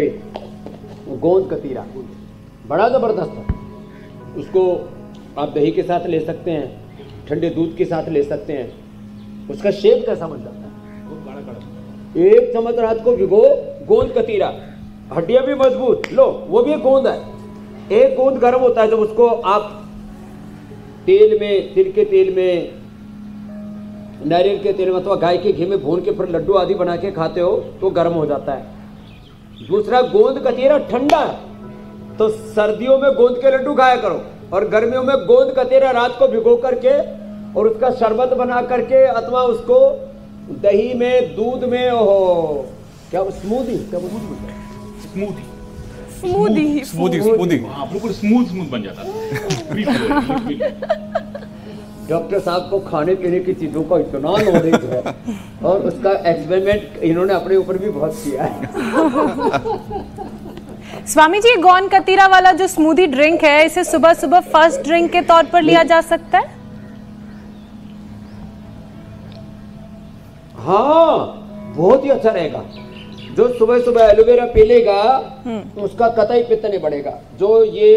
[SPEAKER 5] गोंद कतीरा बड़ा जबरदस्त है, उसको आप दही के साथ ले सकते हैं, ठंडे दूध के साथ ले सकते हैं। उसका शेप कैसा बन जाता है? 1 चम्मच रात को भिगो गोंद कतीरा, हड्डियां भी मजबूत, लो वो भी एक गोंद है। एक गोंद गर्म होता है, जब उसको आप तेल में, तिल के तेल में, नारियल के तेल में अथवा गाय के घी में भून के फिर लड्डू आदि बना के खाते हो तो गर्म हो जाता है। दूसरा, गोंद कतीरा ठंडा है, तो सर्दियों में गोंद के लड्डू खाया करो और गर्मियों में गोंद कतीरा रात को भिगो करके और उसका शरबत बना करके अथवा उसको दही में, दूध में, ओहो क्या स्मूदी, क्या
[SPEAKER 6] स्मूदी, हाँ बिल्कुल स्मूथ बन जाता है।
[SPEAKER 5] डॉक्टर साहब को खाने पीने की चीजों का इतना नॉलेज है और उसका एक्सपेरिमेंट इन्होंने अपने ऊपर भी बहुत किया है।
[SPEAKER 3] स्वामी जी, गोंद कतीरा वाला जो स्मूदी ड्रिंक है, इसे सुबह सुबह फर्स्ट ड्रिंक के तौर पर लिया जा सकता है?
[SPEAKER 5] हाँ, बहुत ही अच्छा रहेगा। जो सुबह सुबह एलोवेरा पी लेगा तो उसका कतई पित्त नहीं बढ़ेगा। जो ये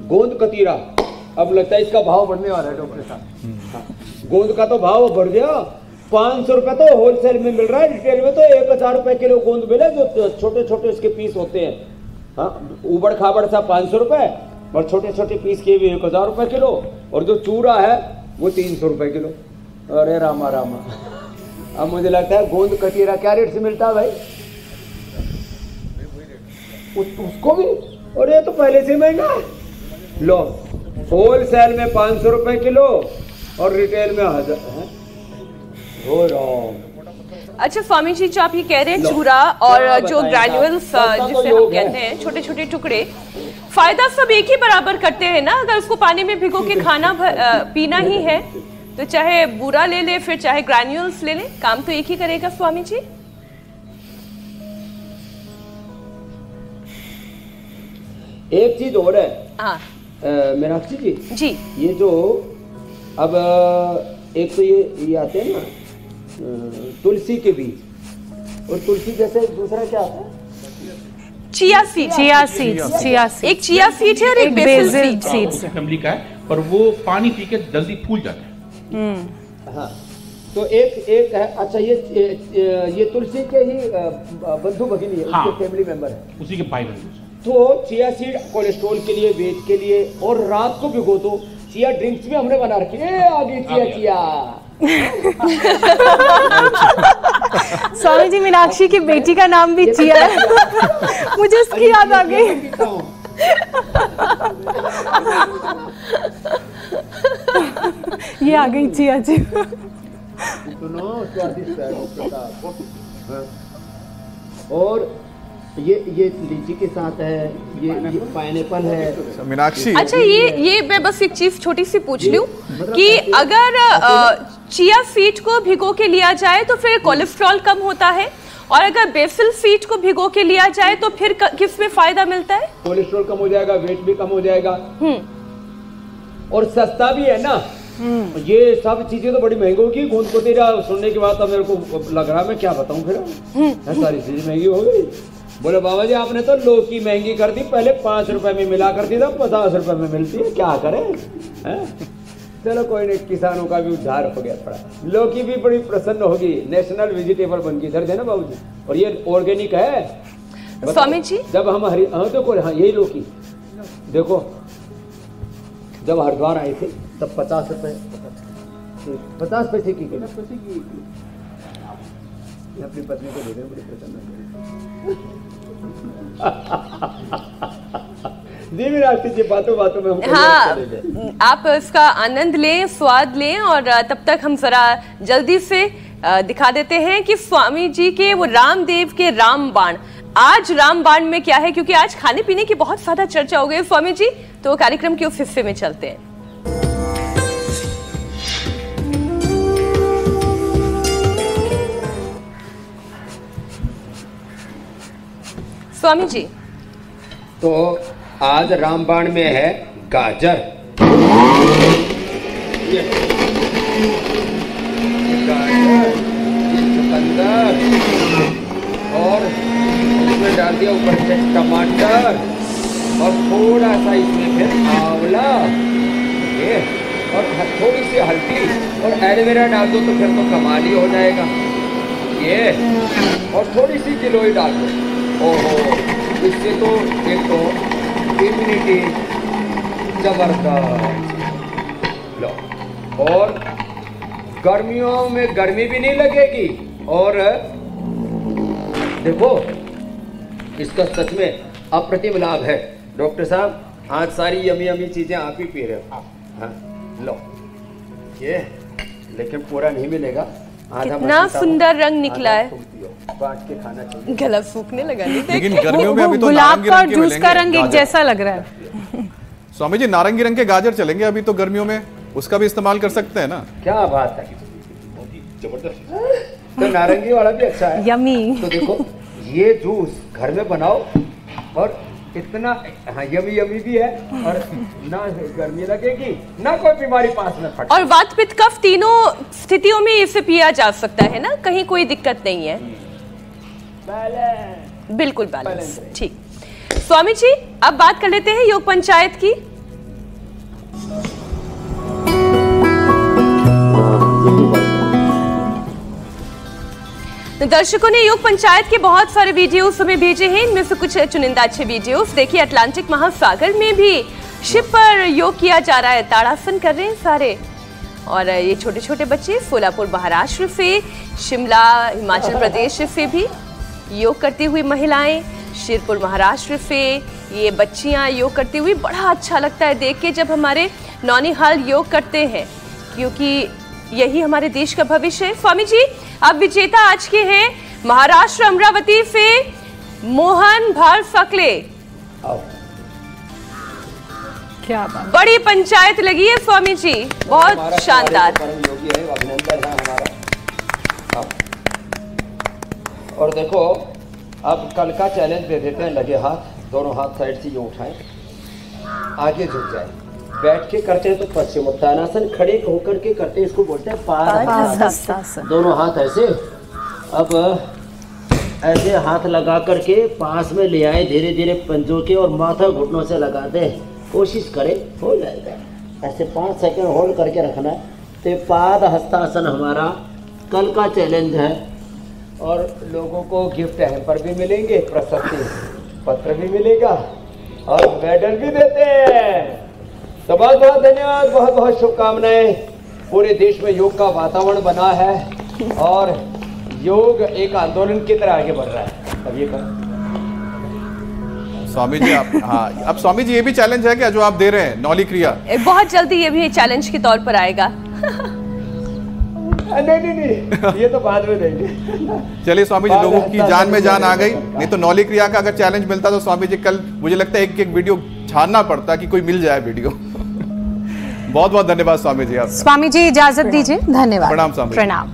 [SPEAKER 5] गोंद कतीरा, अब लगता है इसका भाव बढ़ने वाला है डॉक्टर साहब। गोंद का तो भाव बढ़ गया, 500 रुपए तो होलसेल में मिल रहा है, रिटेल में तो 1000 रुपए किलो गोंद मिले, जो छोटे छोटे उसके पीस होते हैं। हाँ, उबड़ खाबड़ सा 500 रुपए और छोटे छोटे पीस के भी 1000 रुपए किलो, और जो चूरा है वो 300 रुपए किलो। अरे रामा रामा, अब मुझे लगता है गोंद कतीरा क्या रेट से मिलता है भाई? उसको भी, और ये तो पहले से महंगा है। लो, होलसेल में 500 रुपए किलो और रिटेल में 1000 है। हो रहा।
[SPEAKER 1] अच्छा स्वामी जी, जो आप ये कह रहे हैं चूरा और जो ग्रैन्युअल्स जिसे हम कहते हैं, छोटे छोटे टुकड़े, फायदा सब एक ही बराबर करते हैं ना? अगर उसको पानी में भिगो के खाना पीना ही है तो चाहे बूरा ले ले, फिर चाहे ग्रैन्युअल्स ले ले, काम तो एक ही करेगा स्वामी जी।
[SPEAKER 5] एक चीज और है।
[SPEAKER 1] हाँ
[SPEAKER 5] मीनाक्षी जी, ये जो अब एक तो ये आते हैं ना तुलसी के बीज, और तुलसी जैसे दूसरा क्या आता है?
[SPEAKER 1] Chia seed. एक चिया सीड है और एक बेसिल सीड
[SPEAKER 6] फैमिली का है, और वो पानी पी के जल्दी फूल जाते हैं।
[SPEAKER 5] हाँ, तो एक है। अच्छा, ये तुलसी के ही बंधु भगिनी है,
[SPEAKER 6] हाँ,
[SPEAKER 5] उसके फैमिली मेंबर है,
[SPEAKER 6] उसी के भाई बंधु।
[SPEAKER 5] तो चिया सीड कोलेस्ट्रॉल के लिए, वेट के लिए, और रात को भिगो दो। चिया ड्रिंक्स भी हमने बना रखी है। आगे चिया
[SPEAKER 3] स्वामी जी, मीनाक्षी की बेटी का नाम भी चिया है। मुझे इसकी याद आ गई। ये आ गई चिया जी।
[SPEAKER 5] स्वादिष्ट है। और ये लीची के साथ है, ये पाइनएप्पल है।
[SPEAKER 4] मीनाक्षी,
[SPEAKER 1] अच्छा, ये मैं बस एक चीज छोटी सी पूछ लूं कि अगर चिया सीड को भिगो के लिया जाए तो फिर कोलेस्ट्रॉल कम होता है, और अगर बेसिल सीड को भिगो के लिया जाए तो फिर किसमें फायदा मिलता है?
[SPEAKER 5] कोलेस्ट्रॉल कम हो जाएगा, वेट भी कम हो जाएगा, और सस्ता भी है ना। ये सब चीजें तो बड़ी महंगी होगी। गोंद कतीरा सुनने के बाद तो मेरे को लग रहा है मैं क्या बताऊं, फिर सारी चीजें महंगी हो गई। बोले बाबा जी, आपने तो लौकी महंगी कर दी, पहले 5 रुपए में मिला करती था, 50 रुपए में मिलती है, क्या करें? चलो कोई नहीं, किसानों का भी उद्धार हो गया थोड़ा, लौकी भी बड़ी प्रसन्न होगी, नेशनल वेजिटेबल बन गई। इधर देना बाबूजी, और ये ऑर्गेनिक है
[SPEAKER 1] स्वामी जी।
[SPEAKER 5] जब हम देखो, हाँ यही लौकी देखो, जब हरिद्वार आए थे तब 50 रुपए 50 पैसे की अपनी पत्नी को दे दें, बड़ी प्रसन्न जी विराट जी, बातों बातों में हमको
[SPEAKER 1] हाँ, आप इसका आनंद लें, स्वाद लें, और तब तक हम जरा जल्दी से दिखा देते हैं कि स्वामी जी के वो रामदेव के रामबाण। आज रामबाण में क्या है, क्योंकि आज खाने पीने की बहुत ज्यादा चर्चा हो गई स्वामी जी, तो कार्यक्रम के उस हिस्से में चलते हैं। स्वामी जी,
[SPEAKER 5] तो आज रामबाण में है गाजर, ये चुकंदर, और इसमें डाल दिया ऊपर से टमाटर, और थोड़ा सा इसमें फिर आंवला, ये और थोड़ी सी हल्दी, और एलोवेरा डाल दो तो फिर तो कमाल ही हो जाएगा ये, और थोड़ी सी गिलोय डाल दो। ओहो, इससे तो एक तो इम्यूनिटी जबरदस्त लो, और गर्मियों में गर्मी भी नहीं लगेगी, और देखो इसका सच में अप्रतिम लाभ है। डॉक्टर साहब, आज सारी यमी यमी चीजें आप ही पी रहे हो। हाँ लो ये, लेकिन पूरा नहीं मिलेगा।
[SPEAKER 1] कितना सुंदर रंग निकला है,
[SPEAKER 5] बांट के खाना चाहिए।
[SPEAKER 1] गला सूखने लगा नहीं,
[SPEAKER 4] लेकिन गर्मियों में अभी तो
[SPEAKER 3] गुलाब
[SPEAKER 4] नारंगी
[SPEAKER 3] का
[SPEAKER 4] रंग के
[SPEAKER 3] जूस का
[SPEAKER 4] मिलेंगे
[SPEAKER 3] रंग एक
[SPEAKER 4] गाजर।
[SPEAKER 3] जैसा लग रहा है।
[SPEAKER 4] स्वामी जी, नारंगी रंग के गाजर चलेंगे अभी तो गर्मियों में, उसका भी इस्तेमाल कर सकते हैं ना।
[SPEAKER 5] क्या बात है, जबरदस्त। तो नारंगी वाला भी अच्छा है,
[SPEAKER 3] यमी।
[SPEAKER 5] तो देखो ये जूस घर में बनाओ, और इतना हाँ यमी यमी भी है, और ना गर्मी लगेगी ना कोई बीमारी पास में फट।
[SPEAKER 1] और वात पित्त कफ तीनों स्थितियों में इसे पिया जा सकता है ना, कहीं कोई दिक्कत नहीं है, बिल्कुल बैलेंस। ठीक स्वामी जी, अब बात कर लेते हैं योग पंचायत की। दर्शकों ने योग पंचायत के बहुत सारे वीडियोस हमें भेजे हैं, इनमें से कुछ चुनिंदा अच्छे वीडियोस। देखिए, अटलांटिक महासागर में भी शिप पर योग किया जा रहा है, ताड़ासन कर रहे हैं सारे, और ये छोटे छोटे बच्चे सोलापुर महाराष्ट्र से, शिमला हिमाचल प्रदेश से भी योग करती हुई महिलाएं, शिरपुर महाराष्ट्र से ये बच्चियां योग करती हुई। बड़ा अच्छा लगता है देख के जब हमारे नौनिहाल योग करते हैं, क्योंकि यही हमारे देश का भविष्य है। स्वामी जी, अब विजेता आज के हैं महाराष्ट्र अमरावती से मोहन भालफकले।
[SPEAKER 3] क्या बात,
[SPEAKER 1] बड़ी पंचायत लगी है स्वामी जी, बहुत शानदार।
[SPEAKER 5] योगी है, अभिनंदन है हमारा। और देखो, अब कल का चैलेंज दे देते हैं, लगे हाथ, दोनों हाथ साइड से यूं उठाएं, आगे झुक जाए, बैठ के करते हैं तो पश्चिमोत्तानासन, खड़े होकर के करते हैं, इसको बोलते हैं पादहस्तासन। दोनों हाथ ऐसे, अब ऐसे हाथ लगा करके पास में ले आए, धीरे धीरे पंजों के, और माथा घुटनों से लगा दे, कोशिश करें हो जाएगा। ऐसे 5 सेकंड होल्ड करके रखना है। तो पादहस्तासन हमारा कल का चैलेंज है, और लोगों को गिफ्ट हैम्पर भी मिलेंगे, प्रशस्ति पत्र भी मिलेगा, और मेडल भी देते हैं। तो बहुत बहुत धन्यवाद, बहुत बहुत शुभकामनाएं। पूरे देश में योग का वातावरण बना है, और योग एक आंदोलन की तरह आगे बढ़ रहा है। अब ये करो स्वामी जी, आप हाँ, अब स्वामी जी ये भी चैलेंज है क्या जो आप दे रहे हैं, नौली क्रिया?
[SPEAKER 1] बहुत जल्दी ये भी चैलेंज के तौर पर आएगा।
[SPEAKER 5] नहीं, ये तो बाद में देंगे।
[SPEAKER 4] चलिए स्वामी जी, लोगों की जान में जान आ गई, नहीं तो नौली क्रिया का अगर चैलेंज मिलता तो स्वामी जी कल मुझे लगता है एक एक वीडियो छानना पड़ता कि कोई मिल जाए वीडियो। बहुत बहुत धन्यवाद स्वामी जी। आप
[SPEAKER 3] स्वामी जी इजाजत दीजिए, धन्यवाद,
[SPEAKER 4] प्रणाम स्वामी जी।
[SPEAKER 3] प्रणाम।